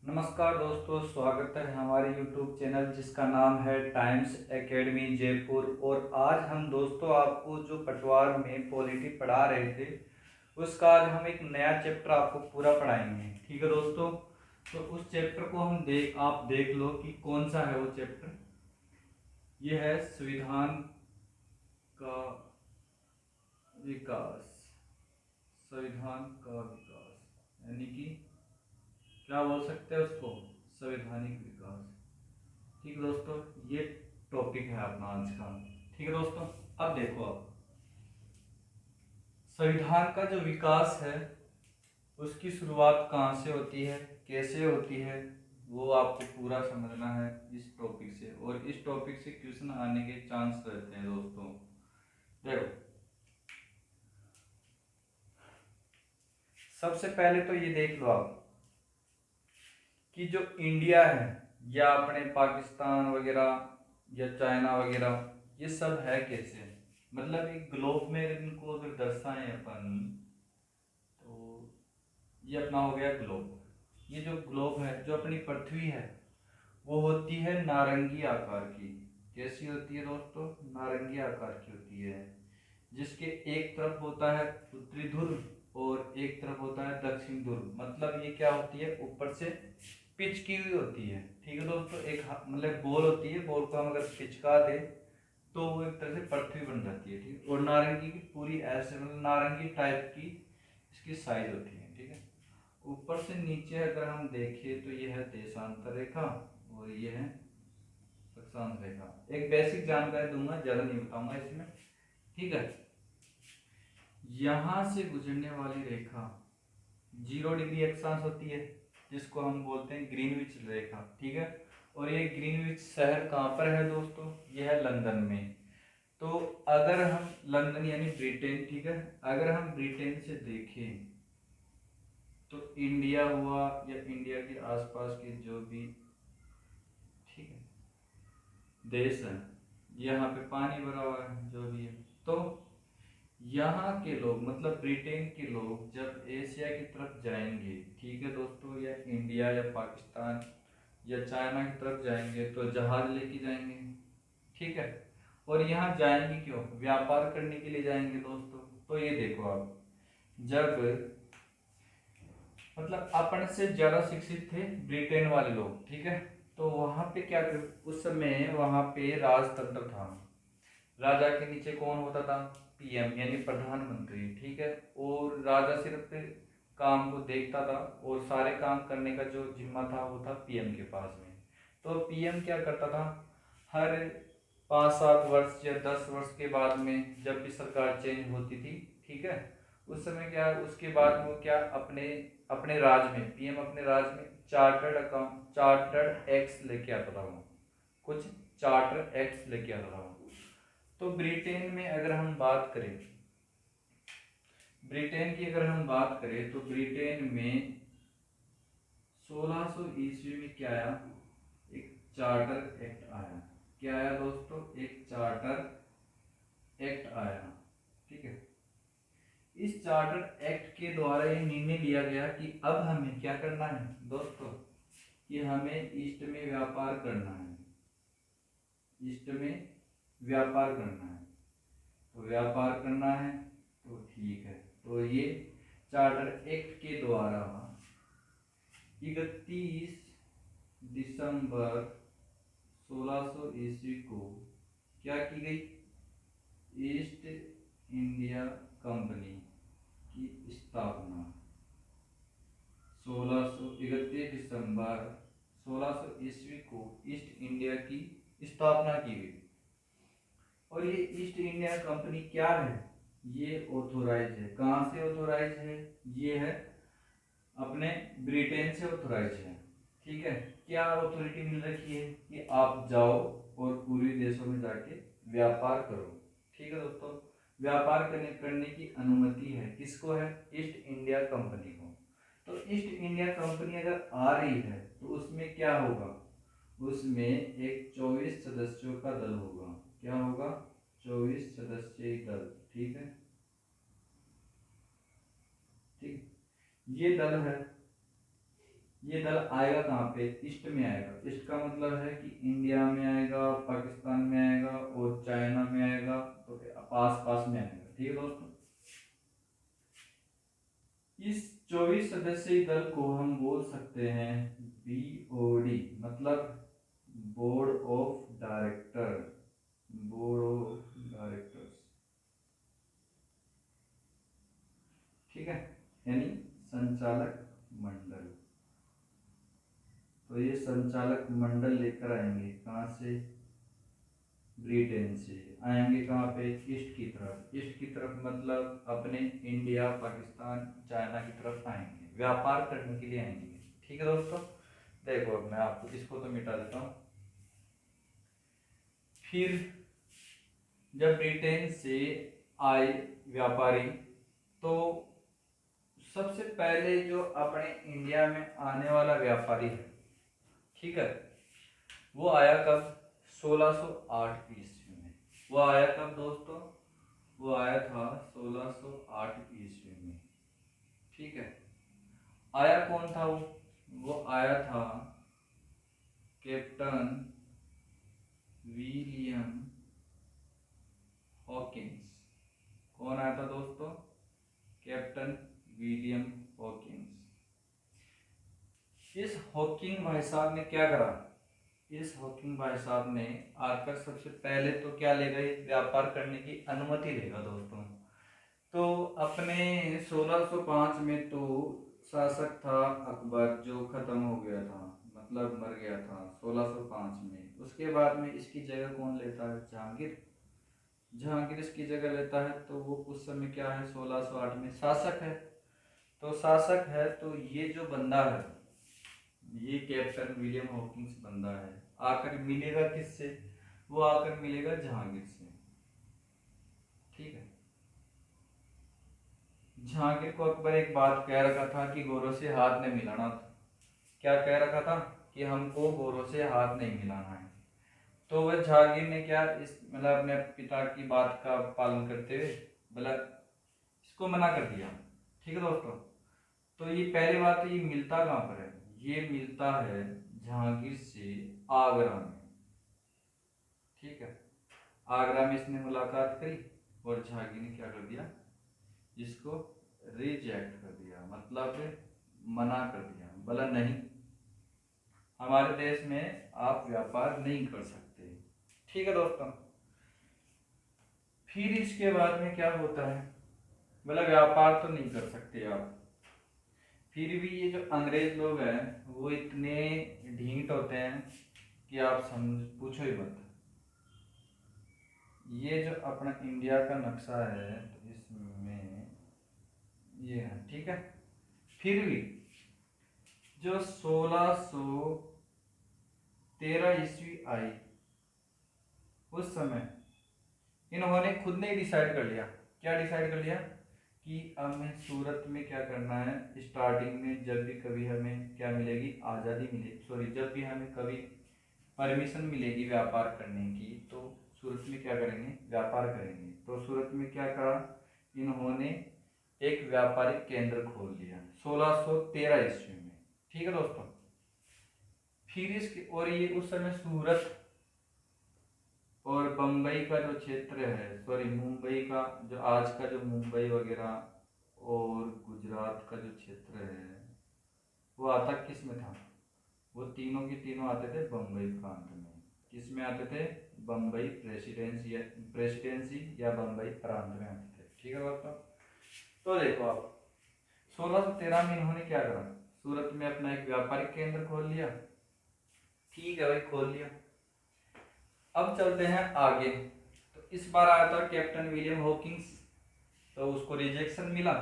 नमस्कार दोस्तों, स्वागत है हमारे YouTube चैनल जिसका नाम है टाइम्स एकेडमी जयपुर। और आज हम दोस्तों आपको जो पटवार में पॉलिटी पढ़ा रहे थे उसका आज हम एक नया चैप्टर आपको पूरा पढ़ाएंगे। ठीक है दोस्तों, तो उस चैप्टर को आप देख लो कि कौन सा है वो चैप्टर। ये है संविधान का विकास। संविधान का विकास यानी कि क्या बोल सकते हैं उसको, संवैधानिक विकास। ठीक है दोस्तों, ये टॉपिक है अपना आज का। ठीक है दोस्तों, अब देखो, आप संविधान का जो विकास है उसकी शुरुआत कहाँ से होती है, कैसे होती है, वो आपको पूरा समझना है इस टॉपिक से। और इस टॉपिक से क्वेश्चन आने के चांस रहते हैं दोस्तों। देखो, सबसे पहले तो ये देख लो आप कि जो इंडिया है या अपने पाकिस्तान वगैरह या चाइना वगैरह, ये सब है कैसे। मतलब एक ग्लोब में इनको अगर दर्शाएं अपन, तो ये अपना हो गया ग्लोब। ये जो ग्लोब है, जो अपनी पृथ्वी है, वो होती है नारंगी आकार की। कैसी होती है दोस्तों? नारंगी आकार की होती है, जिसके एक तरफ होता है उत्तरी ध्रुव और एक तरफ होता है दक्षिण ध्रुव। मतलब ये क्या होती है, ऊपर से पिच की हुई होती है। ठीक है दोस्तों, एक मतलब बॉल होती है, बॉल को हम अगर पिचका दे तो वो एक तरह से पृथ्वी बन जाती है। ठीक है, और नारंगी की पूरी ऐसे मतलब नारंगी टाइप की इसकी साइज होती है। ठीक है, ऊपर से नीचे अगर हम देखें तो ये है देशांतर रेखा और ये है अक्षांश रेखा। एक बेसिक जानकारी दूंगा, ज्यादा नहीं बताऊंगा इसमें। ठीक है, यहां से गुजरने वाली रेखा 0 डिग्री अक्षांश होती है, जिसको हम बोलते हैं ग्रीनविच रेखा। ठीक है, और ये ग्रीनविच शहर कहाँ पर है दोस्तों? यह है लंदन में। तो अगर हम लंदन यानी ब्रिटेन, ठीक है, अगर हम ब्रिटेन से देखें तो इंडिया हुआ या इंडिया के आसपास के जो भी, ठीक है, देश है, यहाँ पे पानी भरा हुआ है जो भी है। तो यहाँ के लोग मतलब ब्रिटेन के लोग जब एशिया की तरफ जाएंगे, ठीक है दोस्तों, या इंडिया या पाकिस्तान या चाइना की तरफ जाएंगे तो जहाज लेके जाएंगे। ठीक है, और यहाँ जाएंगे क्यों? व्यापार करने के लिए जाएंगे दोस्तों। तो ये देखो आप, जब मतलब अपन से ज्यादा शिक्षित थे ब्रिटेन वाले लोग, ठीक है, तो वहां पे क्या उस समय वहां पे राजतंत्र था। राजा के नीचे कौन होता था? पीएम यानी प्रधानमंत्री। ठीक है, और राजा सिर्फ काम को देखता था और सारे काम करने का जो जिम्मा था वो था पीएम के पास में। तो पीएम क्या करता था, हर 5-7 वर्ष या 10 वर्ष के बाद में जब भी सरकार चेंज होती थी, ठीक है, उस समय क्या, उसके बाद वो क्या अपने अपने राज में पीएम अपने राज में चार्टर्ड एक्ट्स लेके आता था। वो कुछ चार्टर एक्ट्स लेके आता था। तो ब्रिटेन में अगर हम बात करें, ब्रिटेन की अगर हम बात करें तो ब्रिटेन में 1600 ईस्वी में क्या आया, एक चार्टर एक्ट आया। क्या आया दोस्तों? एक चार्टर एक्ट आया। ठीक है, इस चार्टर एक्ट के द्वारा ये निर्णय लिया गया कि अब हमें क्या करना है दोस्तों, कि हमें ईस्ट में व्यापार करना है। ईस्ट में व्यापार करना है, तो व्यापार करना है तो ठीक है। तो ये चार्टर एक्ट के द्वारा 31 दिसंबर 1600 ईस्वी को क्या की गई, ईस्ट इंडिया कंपनी की स्थापना। 31 दिसंबर 1600 ईस्वी को ईस्ट इंडिया की स्थापना की गई। और ये ईस्ट इंडिया कंपनी क्या है, ये ऑथोराइज है। कहाँ से ऑथोराइज है? ये है अपने ब्रिटेन से ऑथोराइज है। ठीक है, क्या अथॉरिटी मिल रखी है कि आप जाओ और पूर्वी देशों में जाके व्यापार करो। ठीक है दोस्तों, व्यापार करने की अनुमति है, किसको है? ईस्ट इंडिया कंपनी को। तो ईस्ट इंडिया कंपनी अगर आ रही है तो उसमें क्या होगा, उसमें एक 24 सदस्यों का दल होगा। क्या होगा? 24 सदस्यीय दल। ठीक है, ठीक, ये दल है। ये दल आएगा कहाँ पे, ईस्ट में आएगा। ईस्ट का मतलब है कि इंडिया में आएगा, पाकिस्तान में आएगा और चाइना में आएगा, तो पास पास में आएगा। ठीक है दोस्तों, इस 24 सदस्यीय दल को हम बोल सकते हैं BOD, मतलब board of director, board of directors. ठीक है, यानी संचालक मंडल। तो ये संचालक मंडल लेकर आएंगे कहाँ से, ब्रिटेन से। आएंगे कहाँ पे, ईस्ट की तरफ। ईस्ट की तरफ मतलब अपने इंडिया, पाकिस्तान, चाइना की तरफ आएंगे, व्यापार करने के लिए आएंगे। ठीक है दोस्तों, देखो अब मैं आपको इसको तो मिटा देता हूँ। फिर जब ब्रिटेन से आए व्यापारी, तो सबसे पहले जो अपने इंडिया में आने वाला व्यापारी है, ठीक है, वो आया कब, 1608 ईस्वी में। वो आया कब दोस्तों, वो आया था 1608 ईस्वी में। ठीक है, आया कौन था वो आया था कैप्टन विलियम हॉकिंस। कौन आया था दोस्तों, कैप्टन विलियम हॉकिंस। इस हॉकिंग भाई साहब ने क्या करा, इस हॉकिंग भाई साहब ने आकर सबसे पहले तो क्या लेगा, व्यापार करने की अनुमति लेगा दोस्तों। तो अपने 1605 में तो शासक था अकबर, जो खत्म हो गया था, मतलब मर गया था 1605 में। उसके बाद में इसकी जगह कौन लेता है, जहांगीर। जहांगीर इसकी जगह लेता है। तो वो उस समय क्या है, 1608 में शासक है। तो शासक है, तो ये जो बंदा है, ये कैप्टन विलियम हॉकिंस बंदा है, आकर मिलेगा किससे, वो आकर मिलेगा जहांगीर से। ठीक है, जहांगीर को अकबर एक बात कह रखा था कि गोरों से हाथ नहीं मिलाना था। क्या कह रखा था कि हमको गोरों से हाथ नहीं मिलाना है। तो वह जहांगीर ने क्या, इस मतलब अपने पिता की बात का पालन करते हुए मतलब इसको मना कर दिया। ठीक है दोस्तों, तो ये पहली बात है, ये मिलता कहाँ पर है, ये मिलता है जहांगीर से आगरा में। ठीक है, आगरा में इसने मुलाकात करी और जहांगीर ने क्या कर दिया, इसको रिजेक्ट कर दिया, मतलब मना कर दिया, बोला नहीं, हमारे देश में आप व्यापार नहीं कर सकते। ठीक है दोस्तों, फिर इसके बाद में क्या होता है, बोला व्यापार तो नहीं कर सकते आप। फिर भी ये जो अंग्रेज लोग हैं वो इतने ढीठ होते हैं कि आप समझ पूछो ही मत। ये जो अपना इंडिया का नक्शा है, तो इसमें ये है। ठीक है, फिर भी जो 1613 ईस्वी आई, उस समय इन्होंने खुद ने डिसाइड कर लिया। क्या डिसाइड कर लिया कि हमें सूरत में क्या करना है, स्टार्टिंग में जब भी कभी हमें क्या मिलेगी, आज़ादी मिलेगी, सॉरी, जब भी हमें कभी परमिशन मिलेगी व्यापार करने की, तो सूरत में क्या करेंगे, व्यापार करेंगे। तो सूरत में क्या करा, इन्होंने एक व्यापारिक केंद्र खोल लिया 1613 ईस्वी में। ठीक है दोस्तों, फिर इसके और ये उस समय सूरत और बम्बई का जो क्षेत्र है, सॉरी मुंबई का, जो आज का जो मुंबई वगैरह और गुजरात का जो क्षेत्र है, वो आता किस में था, वो तीनों के तीनों आते थे बम्बई प्रांत में। किस में आते थे, बम्बई प्रेसिडेंसी या बम्बई प्रांत में आते थे। ठीक है दोस्तों, तो देखो आप 1613 में इन्होंने क्या करा, सूरत में अपना एक व्यापारिक केंद्र खोल लिया। ठीक है भाई, खोल लिया। अब चलते हैं आगे। तो इस बार आया था कैप्टन विलियम हॉकिंस, तो उसको रिजेक्शन मिला,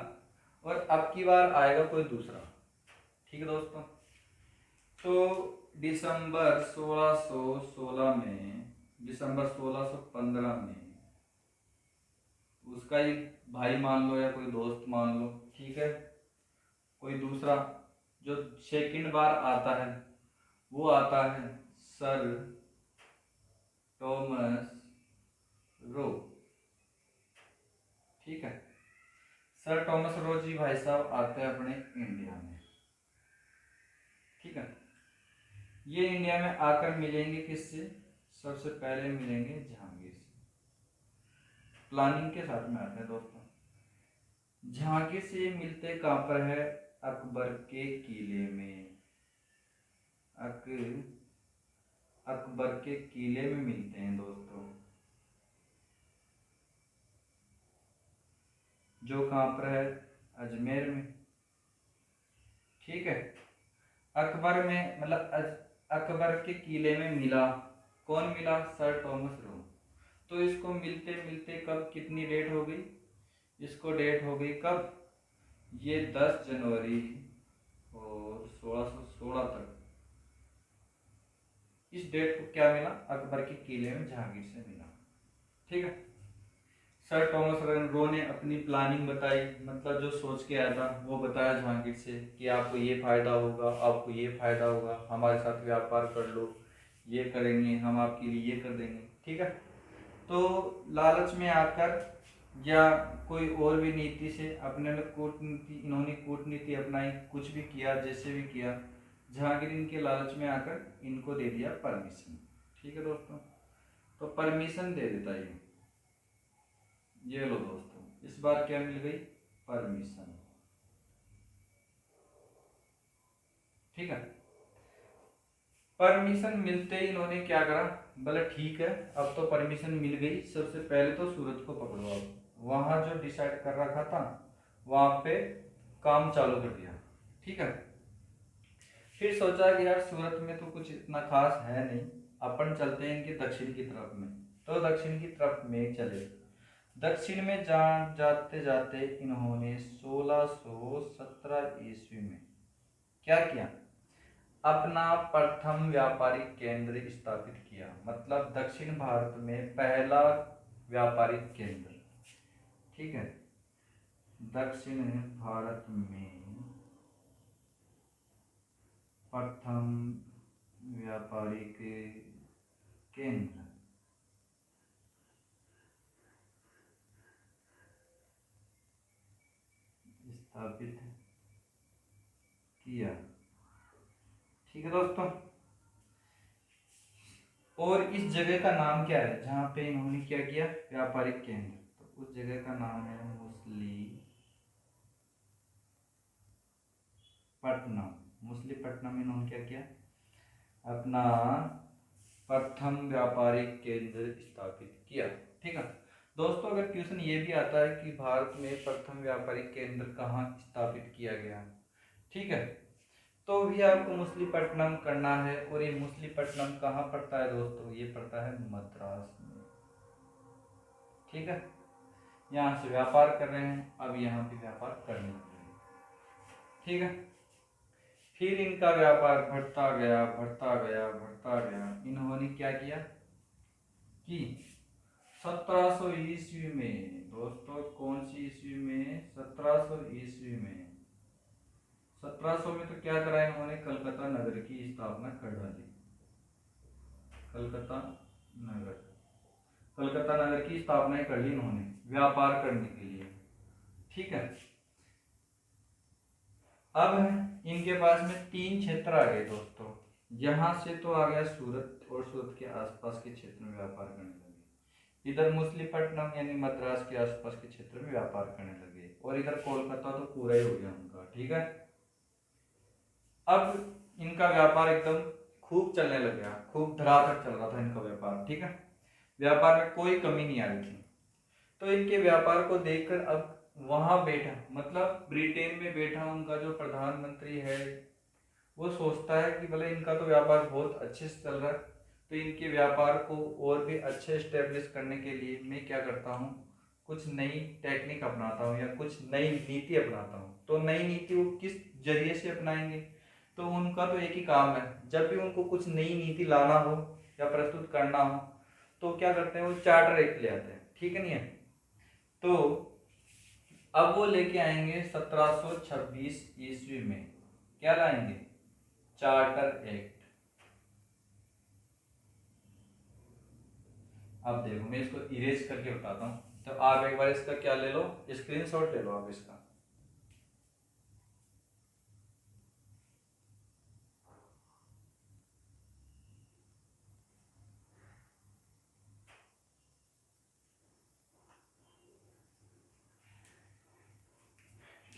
और अब की बार आएगा कोई दूसरा। ठीक है दोस्तों, तो दिसंबर 1616 में, दिसंबर 1615 में उसका एक भाई मान लो या कोई दोस्त मान लो, ठीक है, कोई दूसरा जो सेकंड बार आता है, वो आता है सर टॉमस रो। ठीक है, सर टॉमस रो जी भाई साहब आते हैं अपने इंडिया में। ठीक है। ये इंडिया में आकर मिलेंगे किससे? सबसे पहले मिलेंगे जहांगीर से। प्लानिंग के साथ में आते हैं दोस्तों। झांकी से मिलते कहाँ पर है? अकबर के किले में। अकबर के किले में मिलते हैं दोस्तों, जो कहाँ पर है? अजमेर में। ठीक है। अकबर में मतलब अकबर के किले में मिला। कौन मिला? Sir Thomas Roe. तो इसको मिलते मिलते कब कितनी डेट हो गई? इसको डेट हो गई कब? ये 10 जनवरी और 1616 तक। इस डेट को क्या मिला? अकबर के किले में जहांगीर से मिला। ठीक है। सर थॉमस रो ने अपनी प्लानिंग बताई, मतलब जो सोच के आया था वो बताया जहांगीर से कि आपको ये फायदा होगा, आपको ये फायदा होगा, हमारे साथ व्यापार कर लो, ये करेंगे हम आपके लिए, ये कर देंगे। ठीक है। तो लालच में आकर या कोई और भी नीति से अपने कूटनीति, इन्होंने कूटनीति अपनाई, कुछ भी किया, जैसे भी किया, जहांगीर इनके लालच में आकर इनको दे दिया परमिशन। ठीक है दोस्तों। तो परमिशन दे देता ये लो दोस्तों, इस बार क्या मिल गई? परमिशन। ठीक है। परमिशन मिलते ही इन्होंने क्या करा? बोले ठीक है, अब तो परमिशन मिल गई, सबसे पहले तो सूरज को पकड़वाओ। वहां जो डिसाइड कर रखा था वहां पे काम चालू कर दिया। ठीक है। फिर सोचा कि यार सूरत में तो कुछ इतना खास है नहीं, अपन चलते हैं इनके दक्षिण की तरफ में। तो दक्षिण की तरफ में चले। दक्षिण में जाते जाते इन्होंने 1617 ईस्वी में क्या किया? अपना प्रथम व्यापारिक केंद्र स्थापित किया। मतलब दक्षिण भारत में पहला व्यापारिक केंद्र। ठीक है। दक्षिण भारत में प्रथम व्यापारिक केंद्र स्थापित किया। ठीक है दोस्तों। और इस जगह का नाम क्या है जहां पे इन्होंने क्या किया? व्यापारिक केंद्र। तो उस जगह का नाम है मुसलीपट्टनम। इन्होंने क्या किया? अपना प्रथम व्यापारिक केंद्र स्थापित किया। ठीक है दोस्तों। अगर क्वेश्चन ये भी आता है कि भारत में प्रथम व्यापारिक केंद्र कहाँ स्थापित किया गया, ठीक है, तो भी आपको मछलीपट्टनम करना है। और ये मछलीपट्टनम कहाँ पड़ता है दोस्तों? ये पड़ता है मद्रास में। ठीक है। यहाँ से व्यापार कर रहे हैं, अब यहाँ पे व्यापार करने लग रहे हैं। ठीक है। फिर इनका व्यापार बढ़ता गया बढ़ता गया बढ़ता गया। इन्होंने क्या किया कि 1700 ईस्वी में दोस्तों, कौन सी ईस्वी में? 1700 ईस्वी में। 1700 में तो क्या करा इन्होंने? कलकत्ता नगर की स्थापना कर डाली। कलकत्ता नगर कलकत्ता नगर की स्थापना कर ली इन्होंने व्यापार करने के लिए। ठीक है। अब इनके पास में 3 क्षेत्र आ गए दोस्तों। यहाँ से तो आ गया सूरत और सूरत के आसपास के क्षेत्र में व्यापार करने लगे। इधर मछलीपट्टनम यानी मद्रास के आसपास के क्षेत्र में व्यापार करने लगे। और इधर कोलकाता तो पूरा ही हो गया उनका। ठीक है। अब इनका व्यापार एकदम खूब चलने लग गया, खूब धड़ाधड़ चल रहा था इनका व्यापार। ठीक है। व्यापार में कोई कमी नहीं आ रही थी। तो इनके व्यापार को देखकर अब वहां बैठा, मतलब ब्रिटेन में बैठा उनका जो प्रधानमंत्री है, वो सोचता है कि भले इनका तो व्यापार बहुत अच्छे से चल रहा है, तो इनके व्यापार को और भी अच्छे स्टेब्लिश करने के लिए मैं क्या करता हूँ? कुछ नई टेक्निक अपनाता हूँ या कुछ नई नीति अपनाता हूँ। तो नई नीति वो किस जरिए से अपनाएंगे? तो उनका तो एक ही काम है, जब भी उनको कुछ नई नीति लाना हो या प्रस्तुत करना हो तो क्या करते हैं? वो चार्टर एक्ट ले आते हैं। ठीक है नहीं है? तो अब वो लेके आएंगे 1726 ईस्वी में। क्या लाएंगे? Charter act. अब देखो मैं इसको इरेज करके बताता हूँ, तो आप एक बार इसका क्या ले लो, स्क्रीनशॉट ले लो आप इसका।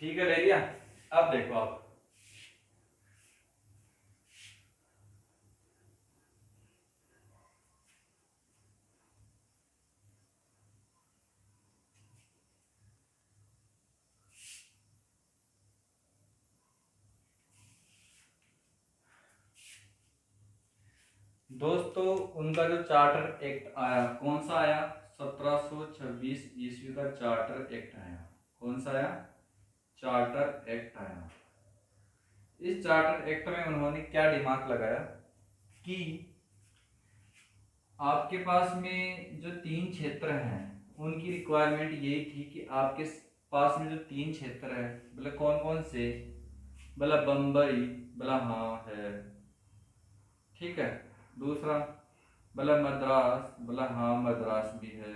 ठीक है, ले लिया। अब देखो आप, दोस्तों उनका जो चार्टर एक्ट आया, कौन सा आया? 1726 ईस्वी का चार्टर एक्ट आया। कौन सा आया? चार्टर एक्ट आया। इस चार्टर एक्ट में उन्होंने क्या दिमाग लगाया कि आपके पास में जो 3 क्षेत्र हैं, उनकी रिक्वायरमेंट यही थी कि आपके पास में जो 3 क्षेत्र है, बोले कौन कौन से? बोला बम्बई, बोला हाँ है, ठीक है। दूसरा बोला मद्रास, बोला हाँ मद्रास भी है।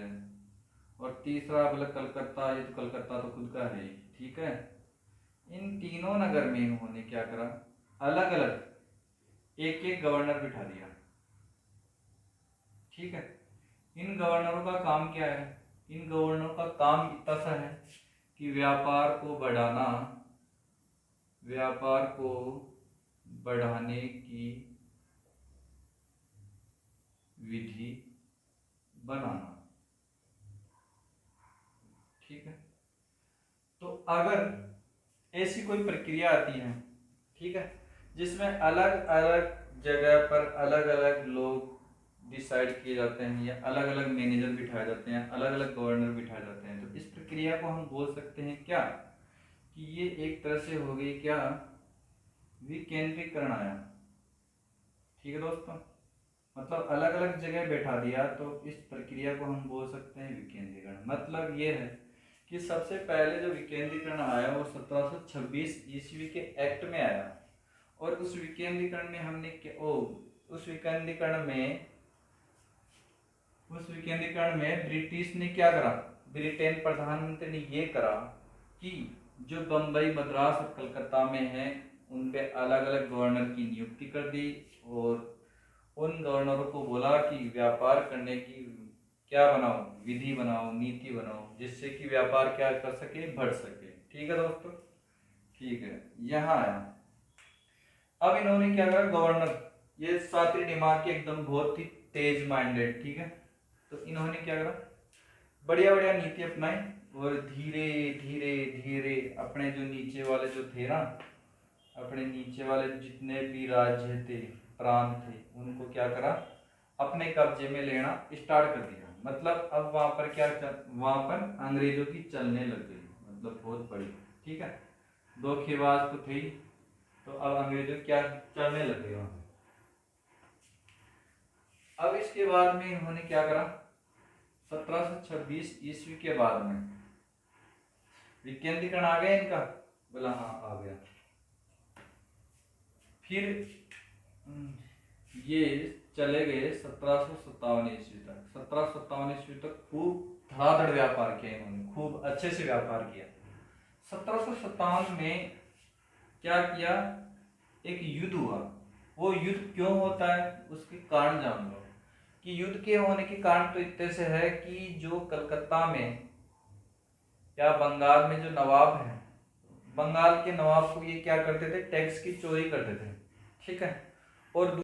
और तीसरा बोला कलकत्ता, ये तो कलकत्ता तो खुद का है ही, ठीक है। इन तीनों नगर में इन्होंने क्या करा, अलग अलग एक एक गवर्नर बिठा दिया, ठीक है। इन गवर्नरों का काम क्या है? इन गवर्नरों का काम इतना सा है कि व्यापार को बढ़ाना, व्यापार को बढ़ाने की विधि बनाना, ठीक है। तो अगर ऐसी कोई प्रक्रिया आती है, ठीक है, जिसमें अलग अलग जगह पर अलग अलग लोग डिसाइड किए जाते हैं या अलग अलग मैनेजर बिठाए जाते हैं, अलग अलग गवर्नर बिठाए जाते हैं, तो इस प्रक्रिया को हम बोल सकते हैं क्या कि ये एक तरह से हो गई क्या, विकेंद्रीकरण आया, ठीक है दोस्तों। मतलब अलग अलग जगह बैठा दिया, तो इस प्रक्रिया को हम बोल सकते हैं विकेंद्रीकरण। मतलब ये है कि सबसे पहले जो विकेंद्रीकरण आया वो 1726 ईस्वी के एक्ट में आया। और उस विकेंद्रीकरण में हमने उस विकेंद्रीकरण में ब्रिटिश ने क्या करा, ब्रिटेन प्रधानमंत्री ने ये करा कि जो बम्बई, मद्रास और कलकत्ता में है, उन पे अलग अलग गवर्नर की नियुक्ति कर दी। और उन गवर्नरों को बोला कि व्यापार करने की क्या बनाओ, विधि बनाओ, नीति बनाओ, जिससे कि व्यापार क्या कर सके, बढ़ सके, ठीक है दोस्तों। ठीक है, यहाँ आया। अब इन्होंने क्या करा, गवर्नर, ये सातरी दिमाग के एकदम बहुत ही तेज माइंडेड, ठीक है। तो इन्होंने क्या करा, बढ़िया बढ़िया नीति अपनाई और धीरे धीरे धीरे अपने जो नीचे वाले जो थे ना, अपने नीचे वाले जितने भी राज्य थे, प्रांत थे, उनको क्या करा, अपने कब्जे में लेना स्टार्ट कर दिया। मतलब अब वहां पर वहां पर अंग्रेजों की चलने लग गई, मतलब बहुत बड़ी, ठीक है। धोखेबाज तो थी, तो अब अंग्रेजों क्या चलने लग गए वहां। अब इसके बाद में इन्होंने क्या करा, 1726 ईस्वी के बाद में विकेंद्रीकरण आ गया इनका, बोला हाँ आ गया। फिर ये चले गए 1757 ईस्वी तक। 1757 ईस्वी तक खूब धड़ाधड़ व्यापार किया इन्होंने, खूब अच्छे से व्यापार किया। 1757 में क्या किया, एक युद्ध हुआ। वो युद्ध क्यों होता है, उसके कारण जान लो। कि युद्ध के होने के कारण तो इतने से है कि जो कलकत्ता में या बंगाल में जो नवाब है, बंगाल के नवाब को ये क्या करते थे, टैक्स की चोरी करते थे, ठीक है। और